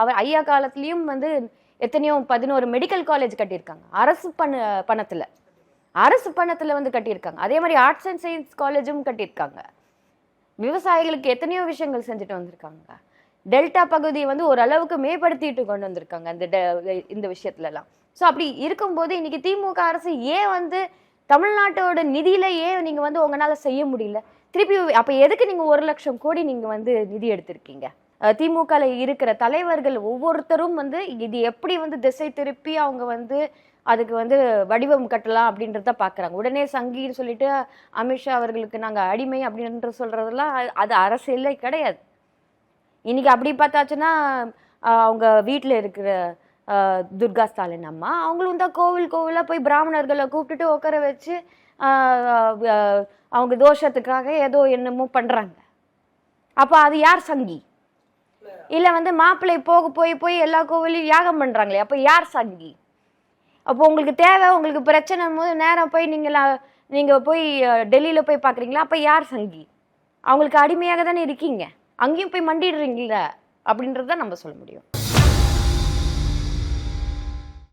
அவர் ஐயா காலத்துலேயும் வந்து எத்தனையோ 11 மெடிக்கல் காலேஜ் கட்டியிருக்காங்க அரசு பணத்தில் வந்து கட்டியிருக்காங்க. அதே மாதிரி ஆர்ட்ஸ் அண்ட் சயின்ஸ் காலேஜும் கட்டியிருக்காங்க. விவசாயிகளுக்கு எத்தனையோ விஷயங்கள் செஞ்சுட்டு வந்திருக்காங்க. டெல்டா பகுதியை வந்து ஓரளவுக்கு மேம்படுத்திட்டு கொண்டு வந்திருக்காங்க இந்த விஷயத்துலலாம். ஸோ அப்படி இருக்கும்போது இன்னைக்கு திமுக அரசு ஏன் வந்து தமிழ்நாட்டோட நிதியில ஏன் நீங்க வந்து உங்களால செய்ய முடியல? திருப்பி அப்ப எதுக்கு நீங்க 1 லட்சம் கோடி நீங்க வந்து நிதி எடுத்திருக்கீங்க? திமுக இருக்கிற தலைவர்கள் ஒவ்வொருத்தரும் வந்து இது எப்படி வந்து திசை திருப்பி அவங்க வந்து அதுக்கு வந்து வடிவம் கட்டலாம் அப்படின்றத பாக்குறாங்க. உடனே சங்கின்னு சொல்லிட்டு அமித்ஷா அவர்களுக்கு நாங்க அடிமை அப்படின்ற சொல்றதெல்லாம் அது அரசியலே கிடையாது. இன்னைக்கு அப்படி பார்த்தாச்சுன்னா அவங்க வீட்டுல இருக்கிற துர்கா ஸ்டாலின் அம்மா அவங்களும் தான் கோவிலா போய் பிராமணர்களை கூப்பிட்டுட்டு உட்கார வச்சு அவங்க தோஷத்துக்காக ஏதோ என்னமோ பண்றாங்க. அப்ப அது யார் சங்கி? இல்ல வந்து மாப்பிள்ளை போய் எல்லா கோவிலையும் யாகம் பண்றாங்களே, அப்ப யார் சங்கி? அப்போ உங்களுக்கு தேவை, உங்களுக்கு பிரச்சனை போது நேரம் போய் நீங்க போய் டெல்லியில போய் பாக்குறீங்களா? அப்ப யார் சங்கி? அவங்களுக்கு அடிமையாக தானே இருக்கீங்க, அங்கேயும் போய் மண்டிடுறீங்களா அப்படின்றத நம்ம சொல்ல முடியும்.